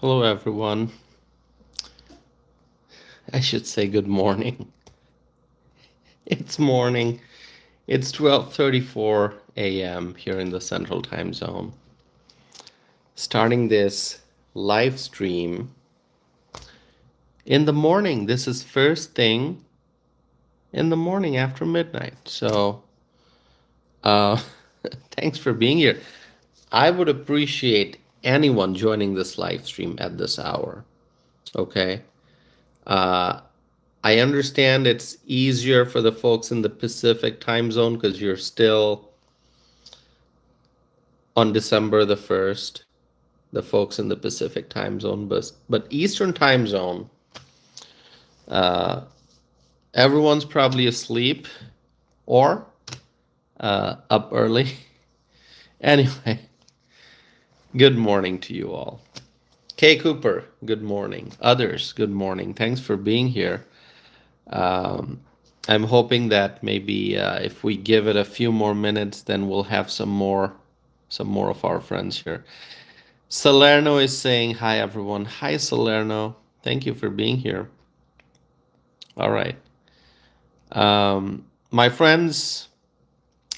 Hello, everyone. I should say good morning. It's morning. It's 12:34 a.m. here in the Central Time Zone. Starting this live stream in the morning. This is first thing in the morning after midnight. So, uh, thanks for being here. I would appreciate anyone joining this live stream at this hour. Okay. Uh, I understand it's easier for the folks in the Pacific time zone because you're still on December the 1st, the folks in the Pacific time zone, but Eastern time zone, uh, everyone's probably asleep or up early. Anyway, good morning to you all. Kay Cooper, good morning. Others, good morning. Thanks for being here. I'm hoping that maybe if we give it a few more minutes, then we'll have some more of our friends here. Salerno is saying hi, everyone. Hi, Salerno. Thank you for being here. All right. My friends,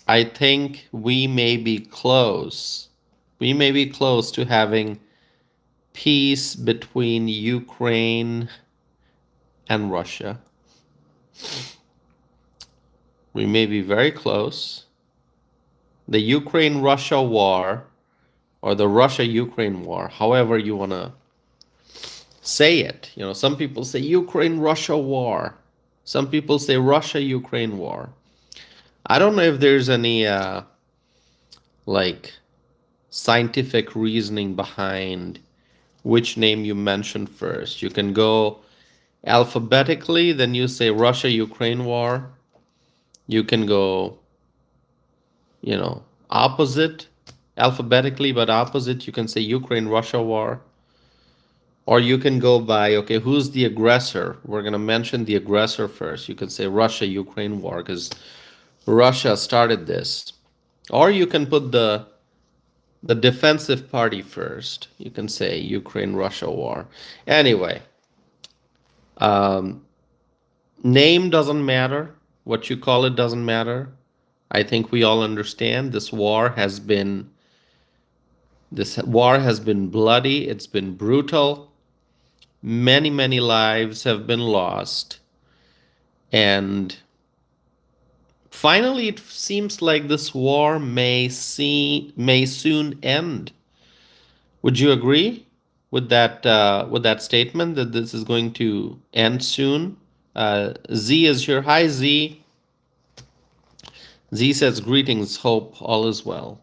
I think we may be close. We may be close to having peace between Ukraine and Russia. We may be very close. The Ukraine-Russia war, or the Russia-Ukraine war, however you want to say it. You know, some people say Ukraine-Russia war. Some people say Russia-Ukraine war. I don't know if there's any like scientific reasoning behind which name you mentioned first. You can go alphabetically, then you say Russia-Ukraine war. You can go, opposite, alphabetically, but opposite. You can say Ukraine-Russia war. Or you can go by, okay, who's the aggressor? We're going to mention the aggressor first. You can say Russia-Ukraine war because Russia started this. Or you can put the defensive party first. You can say Ukraine-Russia war. Anyway, name doesn't matter. What you call it doesn't matter. I think we all understand this war has been bloody. It's been brutal. Many, many lives have been lost. And finally, it seems like this war may soon end. Would you agree with that statement that this is going to end soon? Z is here. Hi, Z. Z says greetings. Hope all is well.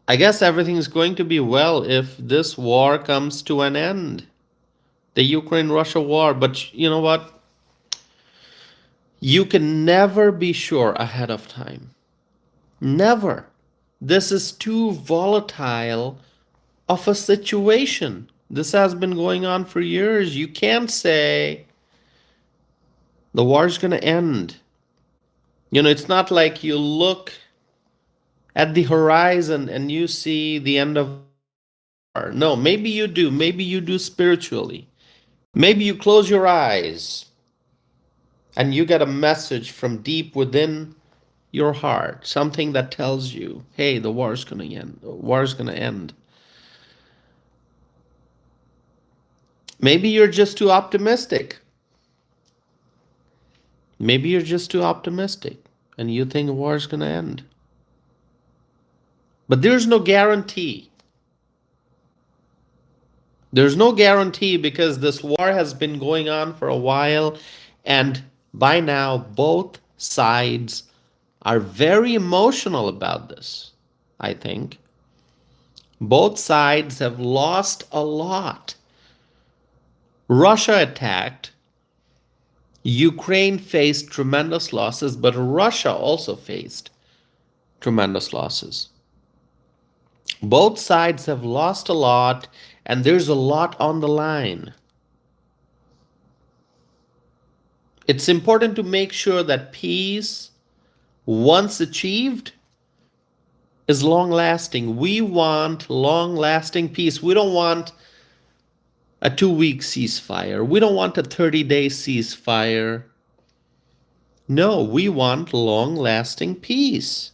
I guess everything's going to be well if this war comes to an end. The Ukraine-Russia war. But you know what? You can never be sure ahead of time. Never. This is too volatile of a situation. This has been going on for years. You can't say the war's going to end. It's not like you look at the horizon and you see the end of the war. No, maybe you do. Maybe you do spiritually. Maybe you close your eyes and you get a message from deep within your heart, something that tells you, hey, the war's going to end. The war's going to end. Maybe you're just too optimistic. Maybe you're just too optimistic and you think the war's going to end. But there's no guarantee. There's no guarantee because this war has been going on for a while, and by now both sides are very emotional about this, I think. Both sides have lost a lot. Russia attacked. Ukraine faced tremendous losses, but Russia also faced tremendous losses. Both sides have lost a lot, and there's a lot on the line. It's important to make sure that peace, once achieved, is long-lasting. We want long-lasting peace. We don't want a 2-week ceasefire. We don't want a 30-day ceasefire. No, we want long-lasting peace.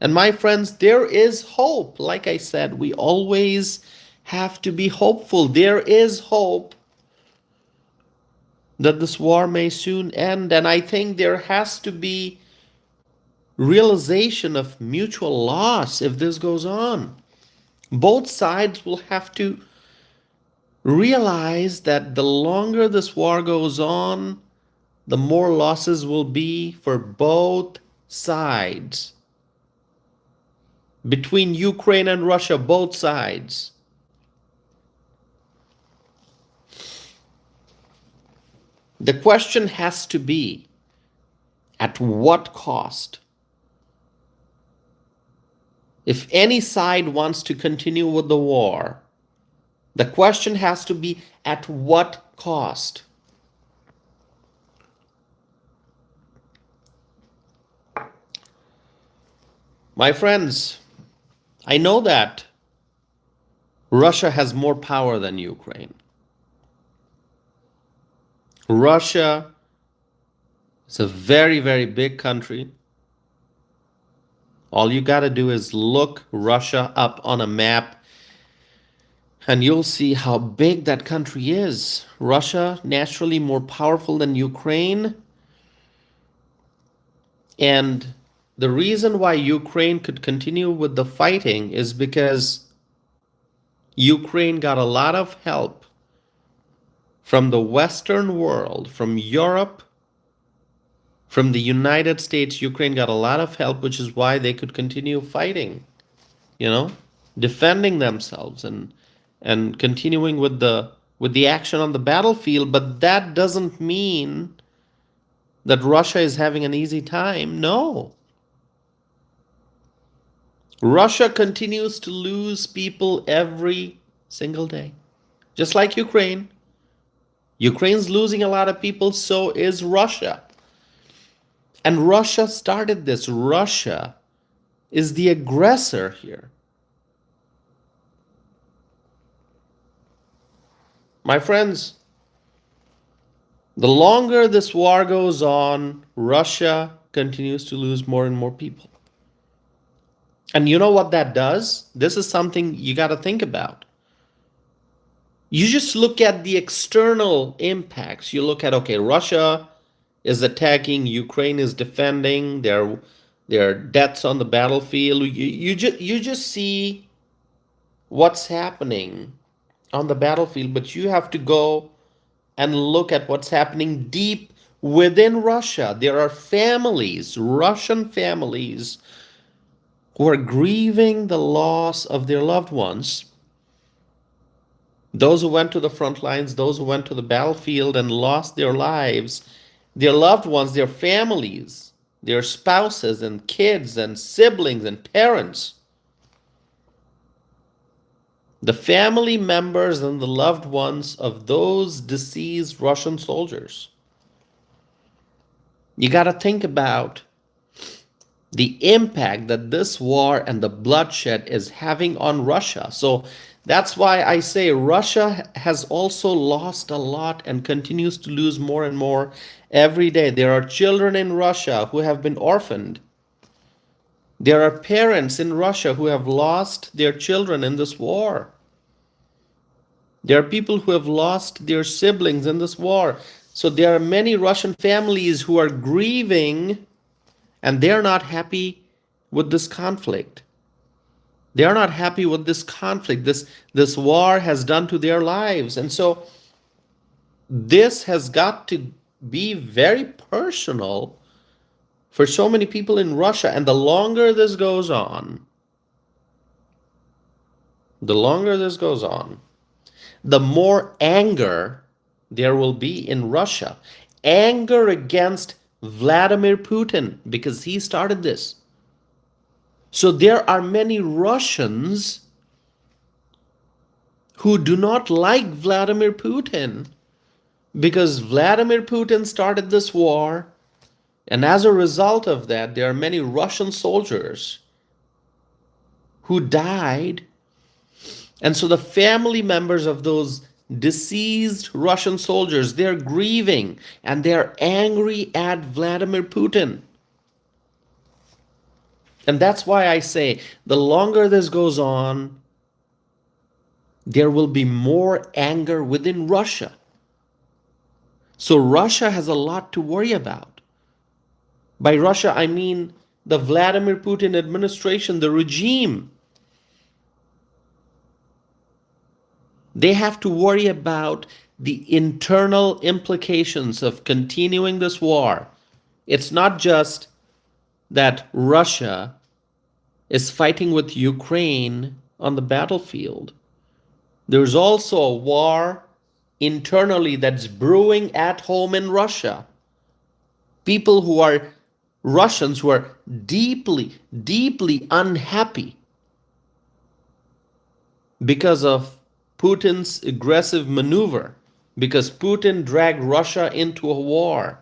And my friends, there is hope. Like I said, we always have to be hopeful. There is hope that this war may soon end. And I think there has to be realization of mutual loss if this goes on. Both sides will have to realize that the longer this war goes on, the more losses will be for both sides. Between Ukraine and Russia, both sides. The question has to be, at what cost? If any side wants to continue with the war, the question has to be, at what cost? My friends, I know that Russia has more power than Ukraine. Russia is a very, very big country. All you got to do is look Russia up on a map and you'll see how big that country is. Russia, naturally more powerful than Ukraine. And the reason why Ukraine could continue with the fighting is because Ukraine got a lot of help from the Western world, from Europe, from the United States. Ukraine got a lot of help, which is why they could continue fighting, defending themselves and continuing with the action on the battlefield. But that doesn't mean that Russia is having an easy time. No. Russia continues to lose people every single day, just like Ukraine. Ukraine's losing a lot of people, so is Russia. And Russia started this. Russia is the aggressor here. My friends, the longer this war goes on, Russia continues to lose more and more people. And you know what that does? This is something you got to think about. You just look at the external impacts. You look at, okay, Russia is attacking, Ukraine is defending, there are deaths on the battlefield. You just see what's happening on the battlefield, but you have to go and look at what's happening deep within Russia. There are families, Russian families, who are grieving the loss of their loved ones. Those who went to the front lines, those who went to the battlefield and lost their lives, their loved ones, their families, their spouses and kids and siblings and parents. The family members and the loved ones of those deceased Russian soldiers. You got to think about the impact that this war and the bloodshed is having on Russia. So that's why I say Russia has also lost a lot and continues to lose more and more every day. There are children in Russia who have been orphaned. There are parents in Russia who have lost their children in this war. There are people who have lost their siblings in this war. So there are many Russian families who are grieving, and they're not happy with this conflict. They are not happy with this conflict. This war has done to their lives. And so this has got to be very personal for so many people in Russia. And the longer this goes on, the more anger there will be in Russia. Anger against Vladimir Putin, because he started this. So there are many Russians who do not like Vladimir Putin because Vladimir Putin started this war, and as a result of that, there are many Russian soldiers who died. And so the family members of those deceased Russian soldiers, they're grieving and they're angry at Vladimir Putin. And that's why I say the longer this goes on, there will be more anger within Russia. So Russia has a lot to worry about. By Russia, I mean the Vladimir Putin administration, the regime. They have to worry about the internal implications of continuing this war. It's not just that Russia is fighting with Ukraine on the battlefield. There's also a war internally that's brewing at home in Russia. People who are Russians who are deeply, deeply unhappy because of Putin's aggressive maneuver, because Putin dragged Russia into a war.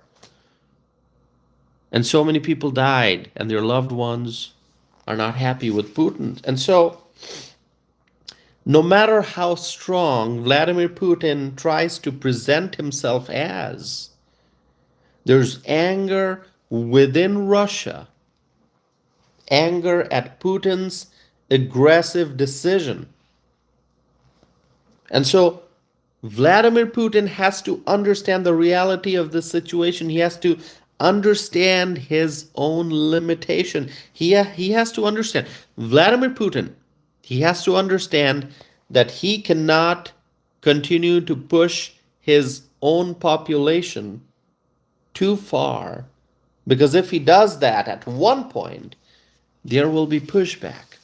And so many people died, and their loved ones are not happy with Putin. And so, no matter how strong Vladimir Putin tries to present himself as, there's anger within Russia, anger at Putin's aggressive decision. And so Vladimir Putin has to understand the reality of the situation. He has to understand his own limitation. He has to understand. Vladimir Putin, he has to understand that he cannot continue to push his own population too far, because if he does that at one point, there will be pushback.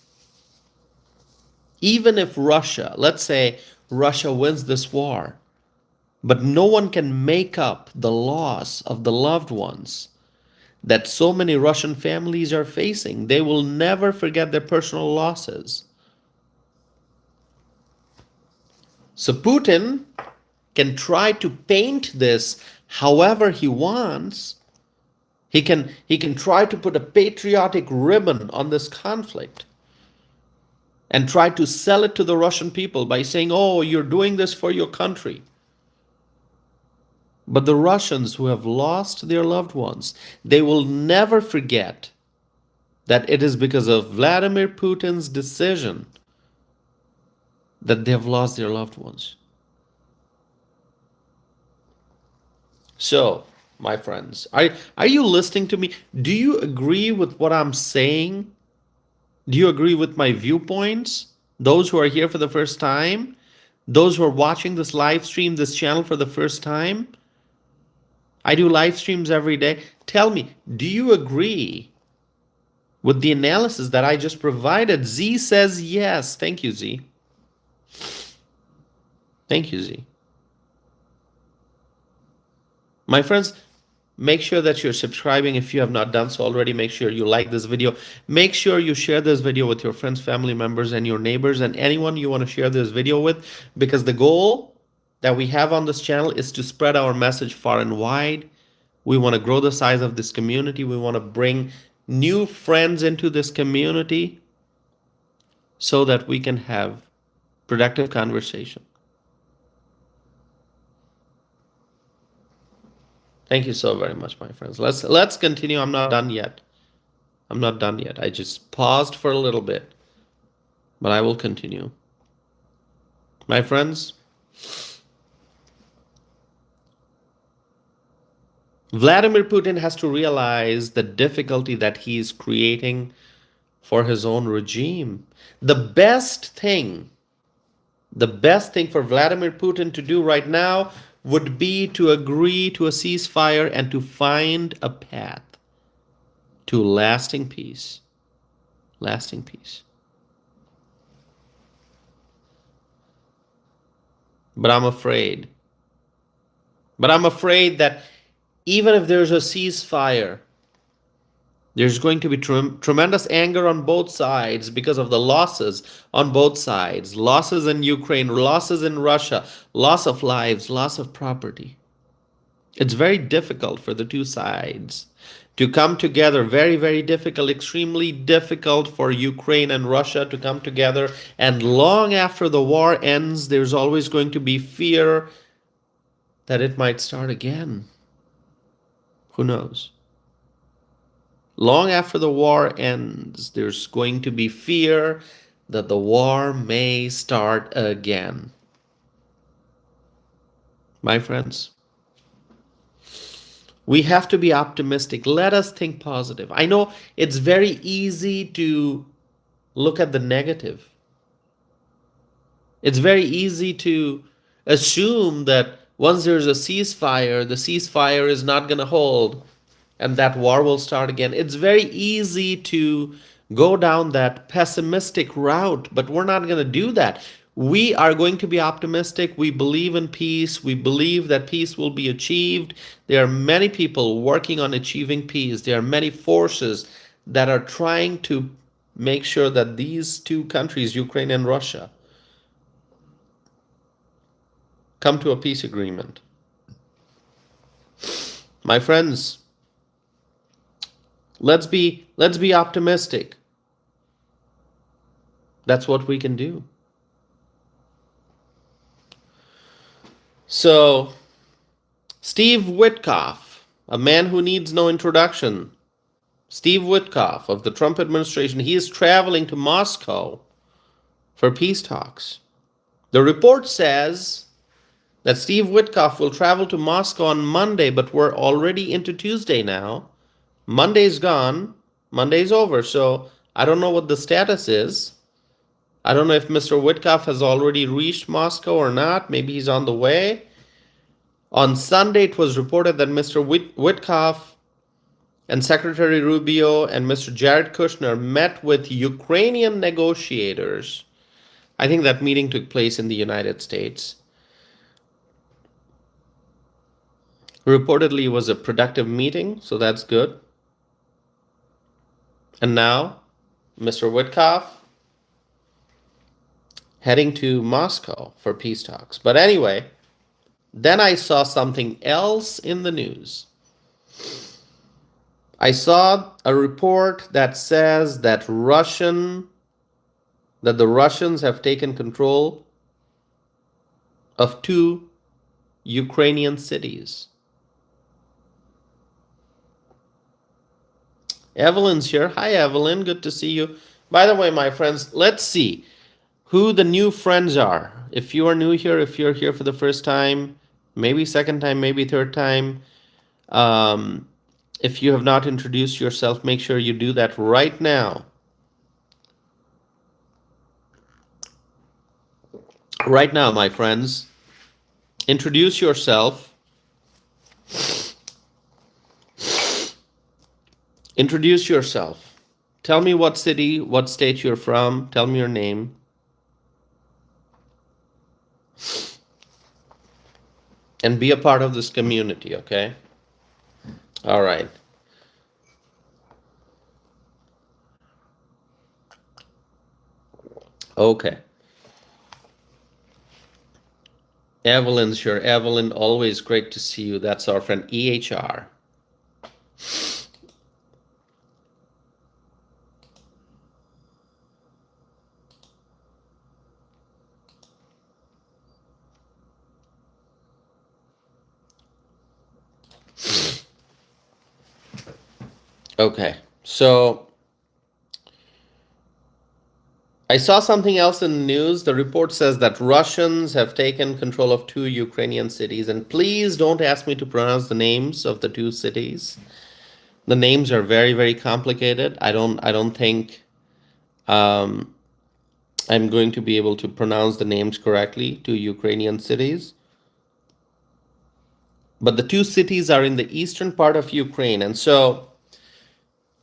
Even if Russia, let's say Russia wins this war, but no one can make up the loss of the loved ones that so many Russian families are facing. They will never forget their personal losses. So Putin can try to paint this however he wants. He can try to put a patriotic ribbon on this conflict and try to sell it to the Russian people by saying, oh, you're doing this for your country. But the Russians who have lost their loved ones, they will never forget that it is because of Vladimir Putin's decision that they have lost their loved ones. So, my friends, are you listening to me? Do you agree with what I'm saying? Do you agree with my viewpoints? Those who are here for the first time? Those who are watching this live stream, this channel for the first time? I do live streams every day. Tell me, do you agree with the analysis that I just provided? Z says yes. Thank you, Z. Thank you, Z. My friends, make sure that you're subscribing if you have not done so already. Make sure you like this video. Make sure you share this video with your friends, family members, and your neighbors, and anyone you want to share this video with, because the goal that we have on this channel is to spread our message far and wide. We want to grow the size of this community. We want to bring new friends into this community so that we can have productive conversation. Thank you so very much, my friends. Let's continue. I'm not done yet. I'm not done yet. I just paused for a little bit, but I will continue. My friends, Vladimir Putin has to realize the difficulty that he is creating for his own regime. The best thing for Vladimir Putin to do right now would be to agree to a ceasefire and to find a path to lasting peace. Lasting peace. But I'm afraid that even if there's a ceasefire, there's going to be tremendous anger on both sides because of the losses on both sides. Losses in Ukraine, losses in Russia, loss of lives, loss of property. It's very difficult for the two sides to come together. Very, very difficult, extremely difficult for Ukraine and Russia to come together. And long after the war ends, there's always going to be fear that it might start again. Who knows? Long after the war ends, there's going to be fear that the war may start again. My friends, we have to be optimistic. Let us think positive. I know it's very easy to look at the negative. It's very easy to assume that once there's a ceasefire, the ceasefire is not going to hold and that war will start again. It's very easy to go down that pessimistic route, but we're not going to do that. We are going to be optimistic. We believe in peace. We believe that peace will be achieved. There are many people working on achieving peace. There are many forces that are trying to make sure that these two countries, Ukraine and Russia, come to a peace agreement. My friends, let's be optimistic. That's what we can do. So, Steve Witkoff, a man who needs no introduction, Steve Witkoff of the Trump administration, he is traveling to Moscow for peace talks. The report says that Steve Witkoff will travel to Moscow on Monday, but we're already into Tuesday now. Monday's gone. Monday's over. So I don't know what the status is. I don't know if Mr. Witkoff has already reached Moscow or not. Maybe he's on the way. On Sunday, it was reported that Mr. Witkoff and Secretary Rubio and Mr. Jared Kushner met with Ukrainian negotiators. I think that meeting took place in the United States. Reportedly, it was a productive meeting, so that's good. And now, Mr. Witkoff heading to Moscow for peace talks. But anyway, then I saw something else in the news. I saw a report that says that the Russians have taken control of 2 Ukrainian cities. Evelyn's here. Hi, Evelyn. Good to see you. By the way, my friends, let's see who the new friends are. If you are new here, if you're here for the first time, maybe second time, maybe third time, if you have not introduced yourself, make sure you do that right now. Right now, my friends, introduce yourself. Introduce yourself. Tell me what city, what state you're from. Tell me your name. And be a part of this community, okay? All right. Okay. Evelyn's here. Evelyn, always great to see you. That's our friend EHR. Okay, so I saw something else in the news. The report says that Russians have taken control of 2 Ukrainian cities. And please don't ask me to pronounce the names of the 2 cities. The names are very, very complicated. I don't think I'm going to be able to pronounce the names correctly, 2 Ukrainian cities. But the 2 cities are in the eastern part of Ukraine. And so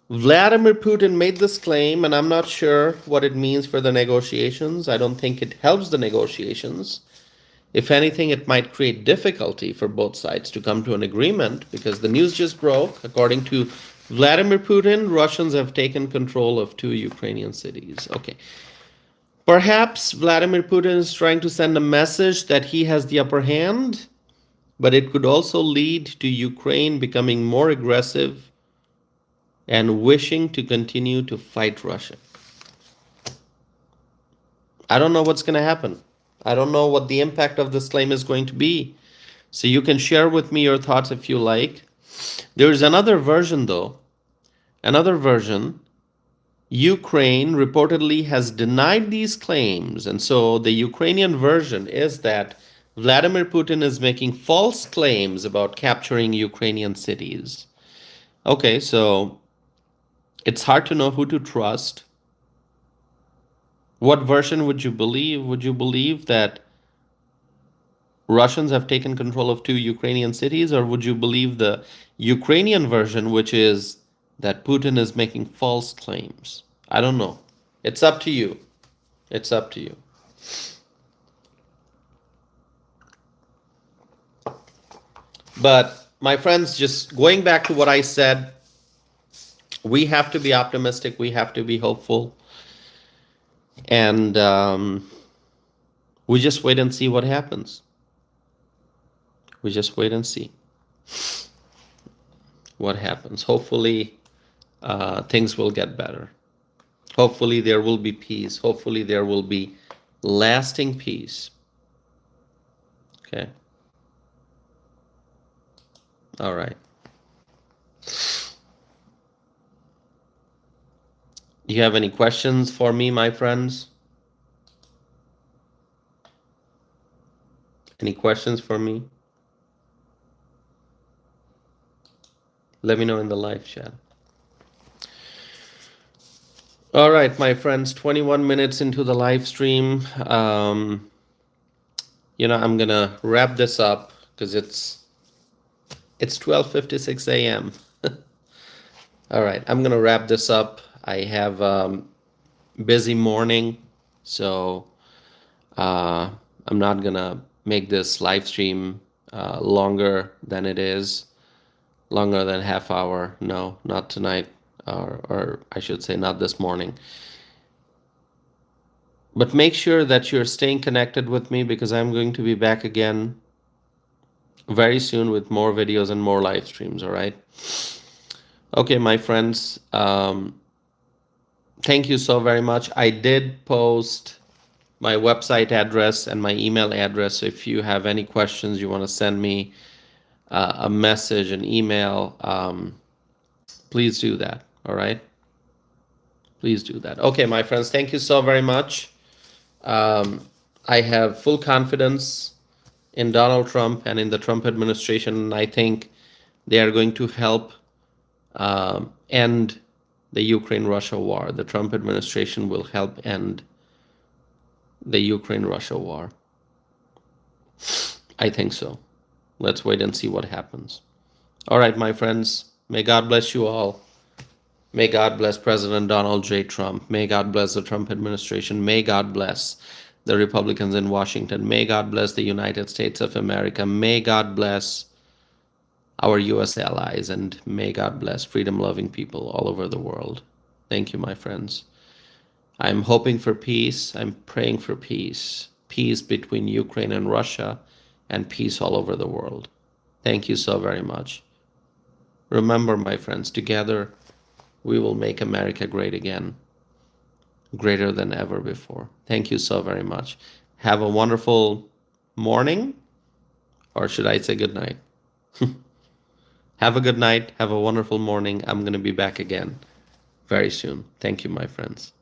Vladimir Putin made this claim, and I'm not sure what it means for the negotiations. I don't think it helps the negotiations. If anything, it might create difficulty for both sides to come to an agreement, because the news just broke. According to Vladimir Putin, Russians have taken control of 2 Ukrainian cities. Okay. Perhaps Vladimir Putin is trying to send a message that he has the upper hand, but it could also lead to Ukraine becoming more aggressive and wishing to continue to fight Russia. I don't know what's going to happen. I don't know what the impact of this claim is going to be. So you can share with me your thoughts if you like. There's another version, though. Another version. Ukraine reportedly has denied these claims. And so the Ukrainian version is that Vladimir Putin is making false claims about capturing Ukrainian cities. Okay, so it's hard to know who to trust. What version would you believe? Would you believe that Russians have taken control of 2 Ukrainian cities, or would you believe the Ukrainian version, which is that Putin is making false claims? I don't know. It's up to you. It's up to you. But my friends, just going back to what I said, we have to be optimistic. We have to be hopeful. And we just wait and see what happens. We just wait and see what happens. Hopefully, things will get better. Hopefully, there will be peace. Hopefully, there will be lasting peace. Okay. All right. Do you have any questions for me, my friends? Any questions for me? Let me know in the live chat. All right, my friends, 21 minutes into the live stream. I'm gonna wrap this up because it's 12:56 a.m. All right, I'm gonna wrap this up. I have busy morning, so I'm not gonna make this live stream longer than it is, longer than half hour. No, not tonight, or I should say not this morning. But make sure that you're staying connected with me because I'm going to be back again very soon with more videos and more live streams, all right? Okay, my friends, thank you so very much. I did post my website address and my email address. So if you have any questions, you want to send me a message, an email, please do that, all right? Please do that. Okay, my friends, thank you so very much. I have full confidence in Donald Trump and in the Trump administration, and I think they are going to help end the Ukraine-Russia war. The Trump administration will help end the Ukraine-Russia war. I think so. Let's wait and see what happens. All right, my friends, may God bless you all. May God bless President Donald J. Trump. May God bless the Trump administration. May God bless the Republicans in Washington. May God bless the United States of America. May God bless our U.S. allies, and may God bless freedom-loving people all over the world. Thank you, my friends. I'm hoping for peace. I'm praying for peace. Peace between Ukraine and Russia, and peace all over the world. Thank you so very much. Remember, my friends, together we will make America great again, greater than ever before. Thank you so very much. Have a wonderful morning, or should I say good night? Have a good night. Have a wonderful morning. I'm going to be back again very soon. Thank you, my friends.